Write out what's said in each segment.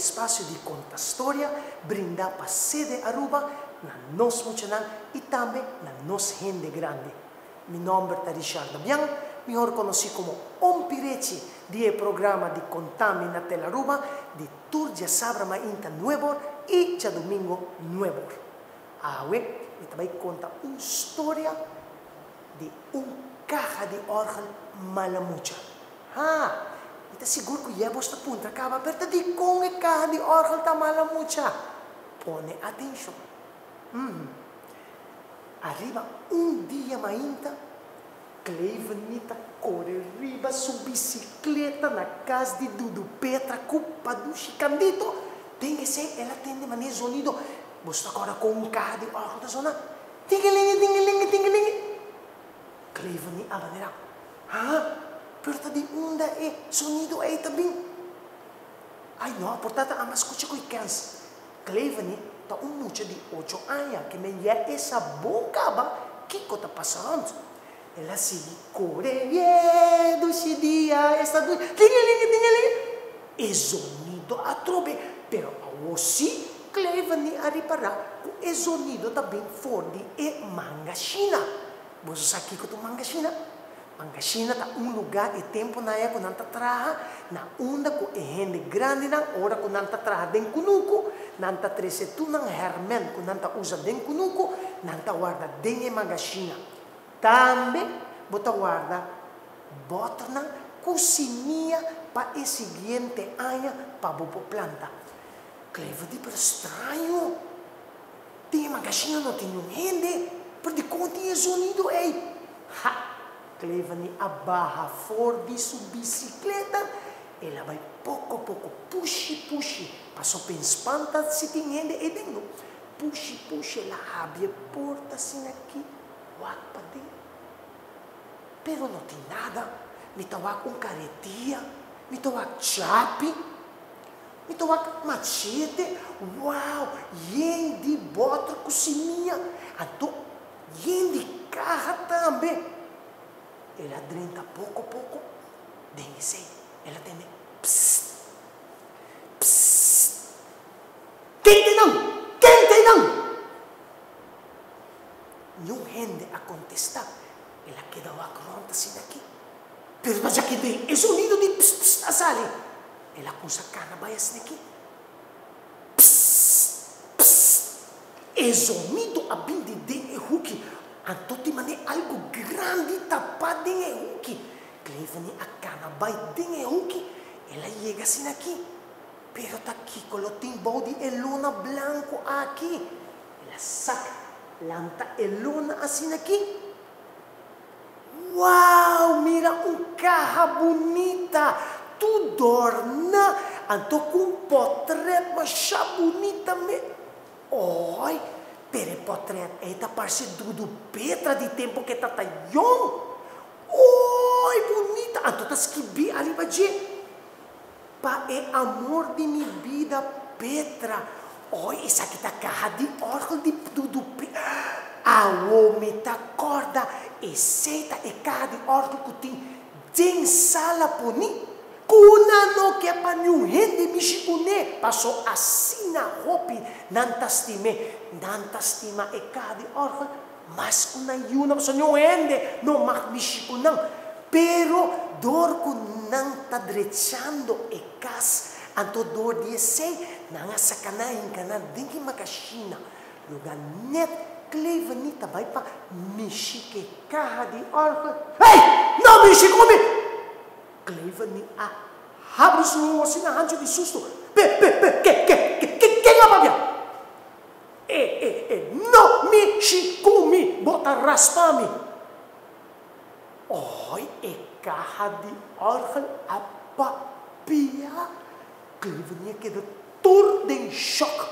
espaço de contar história, brindar para sede Aruba, na nossa multidão e também na nossa gente grande. Meu nome é Richard Dabian, melhor conhecido como Ompireci, do programa de Contame na Tela Aruba, de Turdia Sabra Mainta Nuevo e de Domingo Nuevo. Agora, eu também contar uma história de caixa de órgão malamucha. Ita seguro que ia bosta punta acaba perto de com a caixa de órgão tá malamucha. Pone atenção. Arriba dia mainta, Clevenita corre riba sua bicicleta na casa de Dudu Petra, culpa do chicandito. Tem que ser, ela tem de maneira sonido. Você agora com caixa de órgão da zona. Tingeling, tingeling, tingeling. Clevenita a maneira. Perto de onda é sonido aí também. Ai não, portanto, a mas escuta com cans. Clevenita tá mucha de 8 anos que me é essa boca que está passando. Ela sigue correndo esse dia, essa do tingeling. E sonido a trobe, pero assim Clevenita a reparar que o sonido também forte é manga china. Você sabe o que é manga china? Manga china tá lugar e tempo na época quando nanta traha na onda com gente grande na hora quando nanta traha den kunuko nanta trece tu nang hermen quando nanta usa den kunuko nanta guarda den manga china também bota guarda bota na cozinha para o seguinte ano para boa planta. Clevo de per estranho tem manga china não tem gente por de conta é sonido ei Clevenita abarra fora de sua bicicleta, ela vai pouco a pouco, puxe, passou para espantar se tem gente e dentro. Puxe, ela abre a porta assim aqui, vai para dentro. Pero não tem nada, me toca com caretia, me toca chape, me toca machete, uau, yen de bota cozinha, então yen de carro também. Ela drenta pouco a pouco, dengue ela tem psst, psst, quente não, não rende a contestar, ela queda a pronta assim daqui, mas já que tem, é sonido de psst, psst, a sali, ela com essa cana vai assim daqui, psst, psst, é sonido a bim de dengue hook, então tem algo grande tapado em aqui. Clevenita a cana vai em aqui. Ela chega assim aqui. Pero tá aqui, tem balde de lona branco aqui. Ela saca, lanta lona assim aqui. Uau, mira carro bonita. Tudo orna. Então com portrait, mas bonita mesmo. Oi. Pero portrait é parece Dudu Petra de tempo que tá young. Oi, bonita. Então tá esquibi ali vai dizer. Pa é amor de minha vida, Petra. Oi, essa aqui tá carra de órgão de Dudu Petra. A homem tá corda. Essa é carra de órgão que tem sala poni. Kuna no que para nenhum gente mexicune passou assim na roupa nanta estima é cada órgão mas kuna yuna passou nenhum gente não mag mexicunang pero dor com nanta drechando e cas anto dor de sei nanga sakanahin kana dingi makashina lugar net Clevenita vai para mexique cada órgão hey não mexicune Clevenita abre sua assim na rancho de susto. Que babia? Não me chicumi, bota raspa-me. Oi, carra de órgão a papia. Clevenita queda toda em choque.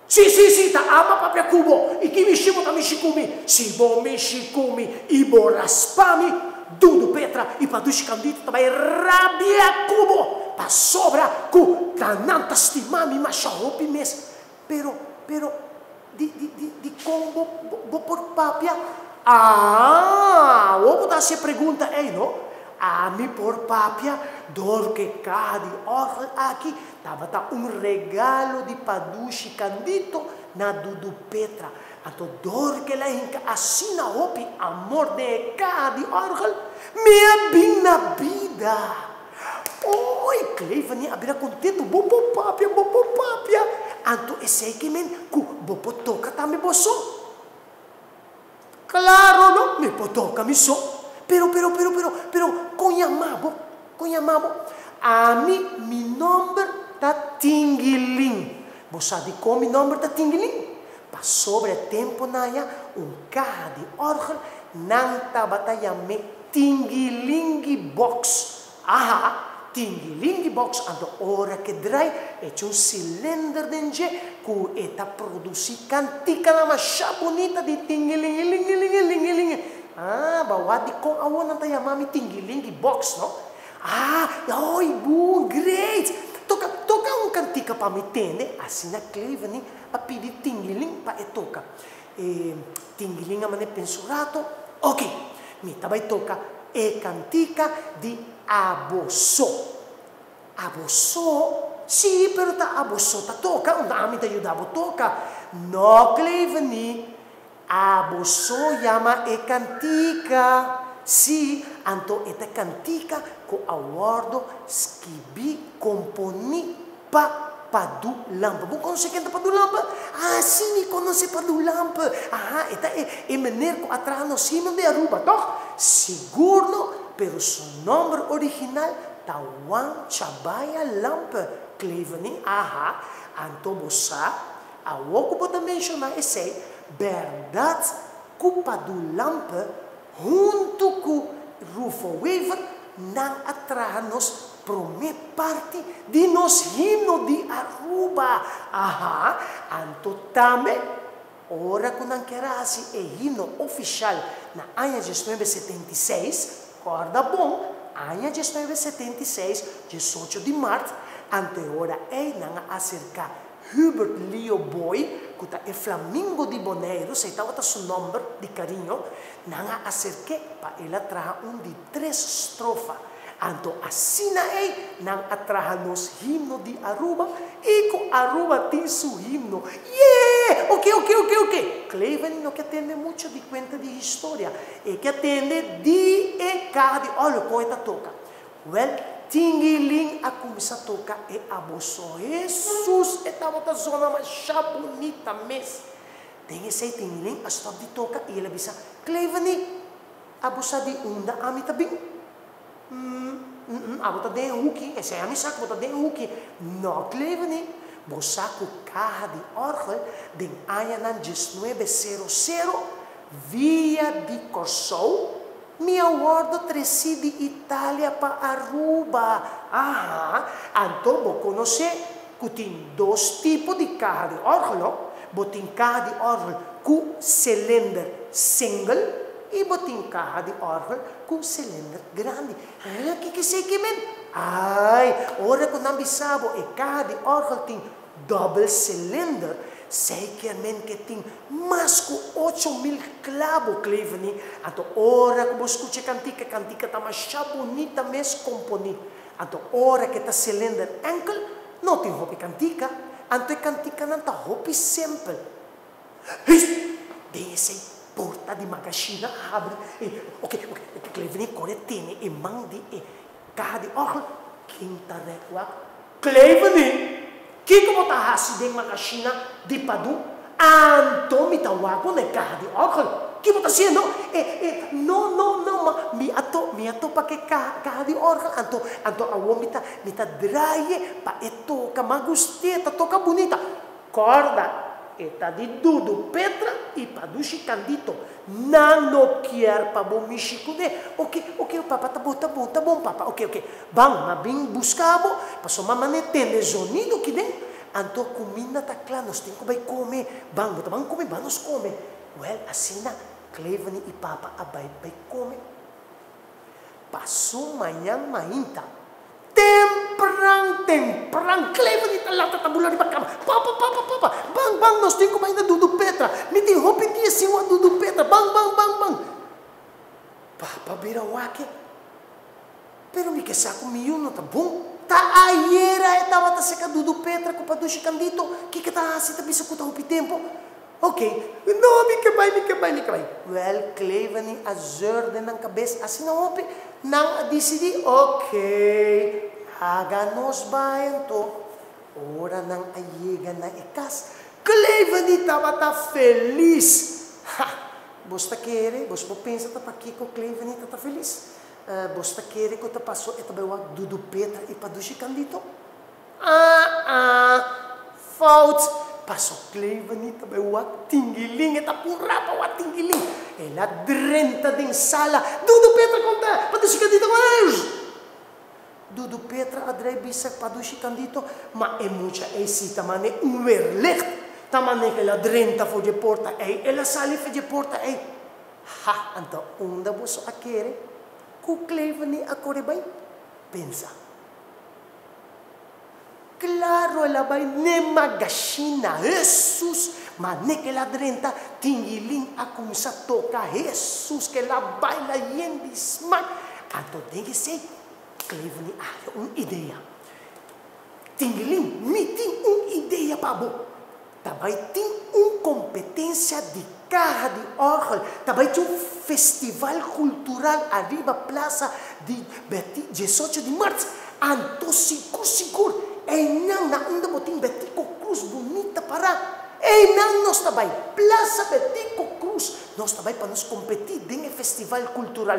Sim, tá ama papia cubo. E que me chimo tá me chicumi. Se vou me chicumi e vou raspa-me. Dudu Petra e para dos candidatos também rabia cubo para sobra com tananta estimami macharropi mes pero de como vou por papia o botar se pergunta ei não ami por papia, dor que cada orgel aqui, tava regalo de padushi candito na Dudu Petra. Então, dor que ela inca assina opi amor de cada orgel, minha bina vida. Oi, Cleivani, abira contento, bobo papia. Então, esse que men, ku bobo toca também bosso. Claro, não, me potoca me so. Pero, conhamabo, mi number tá Tingiling. Você sabe como mi number tá Tingiling? Pa sobre tempo naya, carro de orgel, não tá batalhame Tingiling box. Aha, Tingiling box, ando ora que drai, é cilindro dentro, que eta produzi cantica na macha bonita de Tingiling. Bawa di kong awan ang tayo mami Tingiling box, no? Oi, bom, great! Toca cantica pa mi tende, assim na Cleivani, a pedir Tingiling pa toca. Tingiling a mane pensurato, ok, mi tabay toca cantica di Aboso. Aboso? Sì, pero ta Aboso ta toca, un ami ta yudabo toca. No, Cleivani, Aboso llama cantica. Sì, anto eta cantica ko awardo skibi componi padu lampa. Bukan conosce que padu lampa? Sim, me conosce padu lampa. Eta mener ko atrano Simon de Aruba, toch? Seguro, pero su nombre original Tawan Chabaya Lampa. Cleivani, anto bosa, awoko bota mencionar esse. Verdade, culpa do lampa, junto com Rufo Weaver, não atrás-nos prome parte de nos himno de Aruba. Anto também, ora que não querase himno oficial na ano de 1976, corda bom, ano de 1976, 18 de março, ante ora não acerca Hubert Leo Boy, que é Flamingo de Bonaire, se estava seu nome de carinho, não acerquei para ela trazer de 3 estrofas. Então, assim não atrás-nos himno de Aruba, e com Aruba tem seu himno. Yeah! Ok. Cleivani não que atende muito de conta de história, é que atende de cada. Olha, o poeta toca. Tingiling a começar a tocar Aboso. Jesus, estava na zona mais bonita mesmo. Tem esse Tingiling, a stop de toca e ele disse, Cleivani, Aboso de unda, ami também. Abota de huki, esse é a missa, abota de huki. Não, Cleivani, bosaco carro de orgel, de Ayanan 1900, via de Corsou, mi awardo tresi de Itália para Aruba. Então vou conhecer que tem 2 tipos de carro de orgel. Tem carro de orgel com cilindro single e tem carro de orgel com cilindro grande. Que sei que men? Ora que não bisabo, carro de orgel tem double cilindro. Sei que tem mais que 8.000 clavos, Cleivani. Então, ora que você escuta cantica está mais bonita mesmo componir. Então, ora que está cilindro ankle, não tem roupa cantica. Então, cantica não está roupa simple. Desce, porta de magazina, abre. Ok, Cleivani, corretene, e mande, carro de orgel, quinta recua. Cleivani! Que como tá assim uma caixinha de padu, anto me tawago na carro de orgel. Que você assim não? Não, me ato para que carro de orgel, anto a homem me tá draie para toca magusteta, toca bonita. Corda, eta de Dudu Petra e padushi candito. Não quer para bom michicude. Ok, papa, tá bom, papa. Ok. Bang, mas bem buscabo, passou mamãe tende sonido que den. Anto comida tá claro, nós temos que vai comer. Bang, vamos comer, vamos comer. Assim na Cleivani e papa vai comer. Passou manhã mainta. Temprang, Cleivani tá lá, tá bulando para cama. Papa. Bang, nós temos que vai na Dudu Petra. Me tem roupa de assim uma Dudu Petra. Bang. Papa vira o aqui. pero me que saco miyo no tá bom. Ta ayera estava ta seca Dudu Petra com padushi candito, que tá se tá bisa com o tempo. Ok, não, me que vai. Well, Clevani azurde ng cabeça, assim não ope, não decidi, ok, haga nos bayan to, ora nang ayega na ikas. Clevani estava ta feliz. Ha, bosta quere, bosta pensa ta pakiko Clevani ta feliz. Bosta quere ko ta passou eta bewag Dudu Petra e padushi candito. Fault. Passou Clevani ta bewag tingiling eta pura pa wa tingiling. Ela drenta din sala. Dudu Petra conta, padushi candito mais. Dudu Petra adrei bisa padushi candito, ma é mucha esita mane verlicht. Tamane que ela drenta fo de porta ei, ela sali fo de porta ei. Ha, então onda boso a querer. Ku Clevani a corebay, pensa. Claro, ela vai ne magashina, Jesus, mas ne que ela drenta, tingiling a começar a tocar, Jesus, que ela baila yendi smack. Então tem que ser, Clevani a uma ideia. Tingiling, me tem uma ideia para bo. Também tem uma competência de carro de orgel. Também tem um festival cultural arriba Plaza de 18 de março. Anto seguro. E não na onda botim Betico Cruz bonita para. E não nós também. Plaza Betico Cruz. Nós também para nos competir em festival cultural.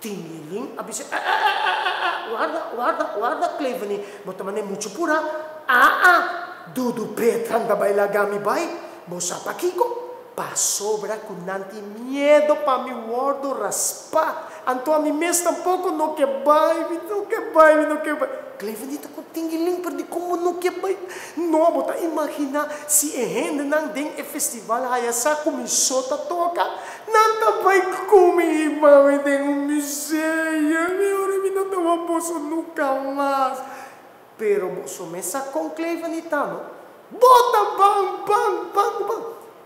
Tingiling, abis. Guarda, Clevani. Botamane muito pura. Dudu Petra anda bailagami bay, bosa pakiko, pa sobra con nanti miedo pa mi gordo raspa, anto a mi mes tampoco no que bay. Clevani ta con tingiling perdi como no que bay, no bota imagina si ehende nang ding e festival haya sa kumisota toka, nanta bay kumi imawi ding miseya, mi ora mi não tava posso nunca mais. Pero boso mesa con Clevani tano, bota bang.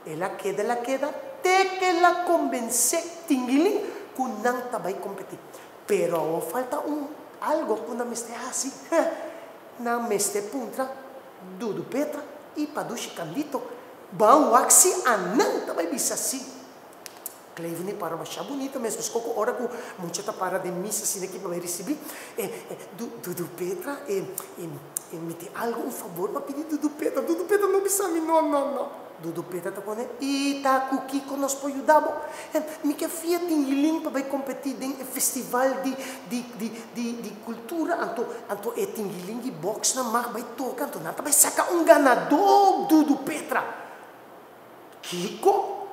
Ela queda, te que la convence tingiling kun nang tabay competir. Pero falta algo kuna meste assim, na meste puntra, Dudu Petra e padushi candito, bang waxi anang tabay bisa si. Clevani para uma bonita mesmo, escoco ora com muita para de missa assim aqui para receber. Dudu Petra, me tem algo favor para pedir Dudu Petra não bisa me não. Dudu Petra tá com e tá com Kiko nós pode ajudar. Me que fia tingiling para vai competir em festival de cultura, anto é tingiling de box na mar vai tocar, anto nada vai sacar ganador Dudu Petra. Kiko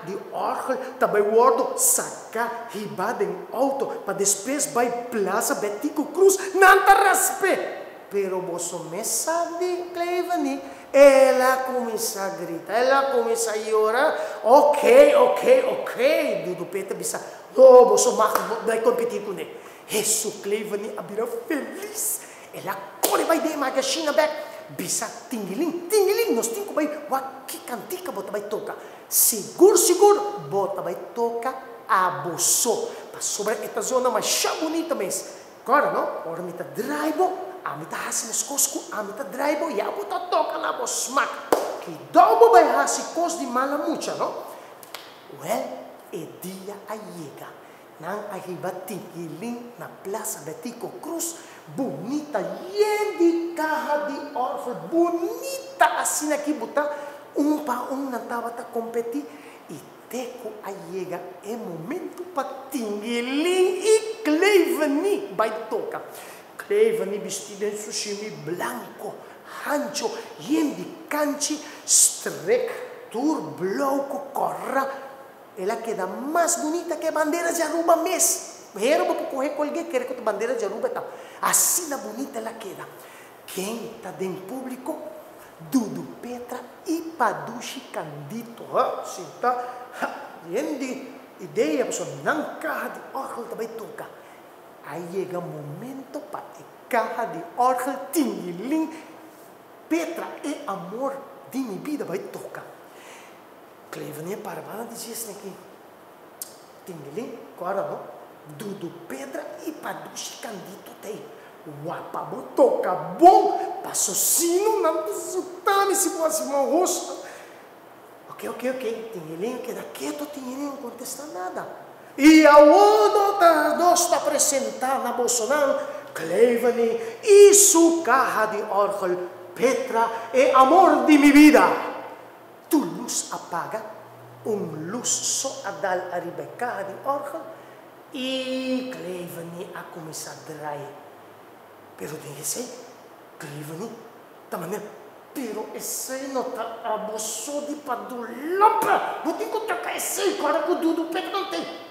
de orgel, também guardo sacar ribada em auto, para depois vai Plaza Betico Cruz, nanta raspe. Pero você me sabe, Clevani, ela começa a gritar, ela começa a chorar, ok, Dudu Petra bisa, você vai competir com ele. Isso, Clevani, abrirá feliz, ela corre, vai de magazine back, bisa tingiling, nós temos que vai, waki cantica, bota vai tocar. Seguro, bota vai tocar a bosso. Para sobre esta zona mais bonita mesmo. Agora, não? Ora, me tá drive, a me tá assim nas cosco, a me tá drive, e a bota toca na boss smack. Que dobro vai assim cos de mala mucha, não? Well, é dia a chega. Nang arriba tingiling na Plaza Betico Cruz, bonita, yendi carro de orfo, bonita assim aqui botar. Pa não estava a competir e teco a chega é momento para tingiling e Clevani vai tocar. Clevani vestido em sushimi branco, hancho, yendi canchi, streck, tour, bloco, corra. Ela queda mais bonita que a bandeira de Aruba mesmo. Pero para correr com alguém quer que a bandeira de Aruba está. Assim na bonita ela queda. Quem está dentro público? Dudu Petra e padushi candito. Se tá, yendi ideia, pessoal, não carro de orgel também toca. Aí chega o momento para a carro de orgel tingiling. Petra é amor de minha vida vai tocar. Clevani para dizer assim aqui. Tingiling, agora não. Dudu Pedra e padushi candito te. Wapa botoca bom, passo sino na sutame se fosse uma rosto. Ok. Tingiling, queda quieto, Tingiling, não contesta nada. E a outra nós está apresentar na Bolsonaro, Clevani, isso carra de orgel, Petra é amor de minha vida. Tu luz apaga, luz só a dar a Rebeca de orgel, e Clevani a começar a drai. Pero tem que ser, Clevani, da maneira, pero esse não está abusou de padulapa. Não tem que trocar esse cara com o Dudu Pedra não tem.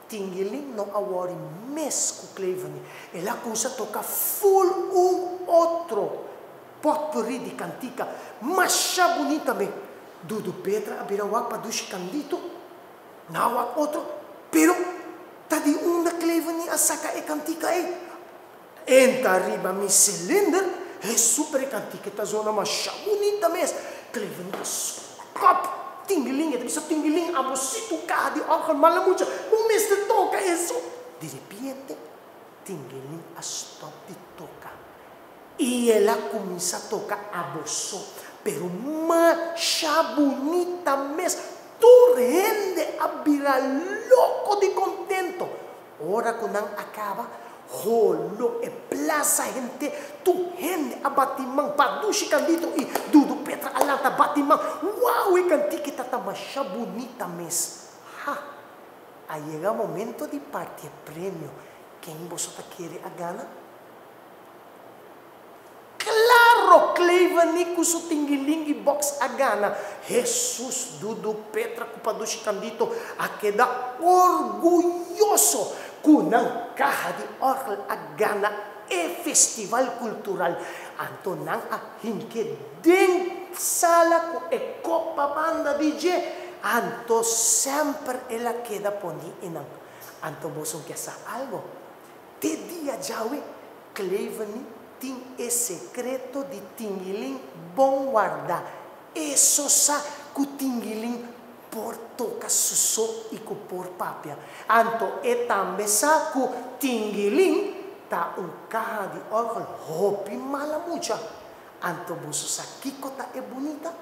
Tingiling não awari mes com Clevani. Ela começa a tocar full outro potpourri de cantica, mas bonita bem. Dudu Pedra abira o apa do candito, não outro, pero tá de da Clevani a saca e cantica aí. Entra arriba mi cylinder, é super cantica, tá zona mas bonita mesmo. Clevani cop. Tingiling, itu bisa tingiling, abosito carro de orgel, malamucha, um mês de toca isso. De repente, tingiling a stop de toca. E ela começa a tocar abosso, pero macha bonita mesmo. Tu rende a virar louco de contento. Ora quando acaba, rolo e plaza gente, tu rende a batimang, padushi candito e Dudu Pedra alanta batimang. Uau, e cantique tata macha bonita mes. Aí chega o momento de partir prêmio. Quem você quer a gana? Claro, Clevani com seu tingiling box a gana. Jesus, Dudu Pedra, padushi candito, a queda orgulhoso. Kunang carra de orgel a gana e festival cultural. Anto nang a hinke ding sala ko e copa banda DJ. Anto sempre ela queda poni inang. Anto bosong kesa algo. Te dia jawi Clevani ting e secreto di tingiling bom guarda. Eso sa ku tingiling por toca suso e por papia. Anto e tambe sa ku tingiling ta carro de orgel hopi malamucha. Anto buso sa kiko ta e bonita.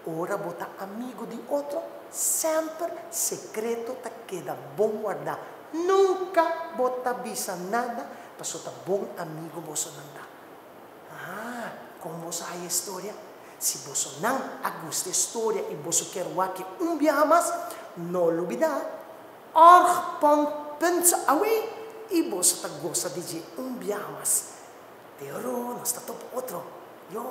Ora bota amigo de outro. Sempre secreto ta queda bom guardar. Nunca bota bisa nada. Paso ta bom amigo boso nanda. Como sa a história? Se você não gosta da história e você quer que viaje mais, não olvida, pensa away e você gosta de viaje mais. Pero nós está top outro. Yo.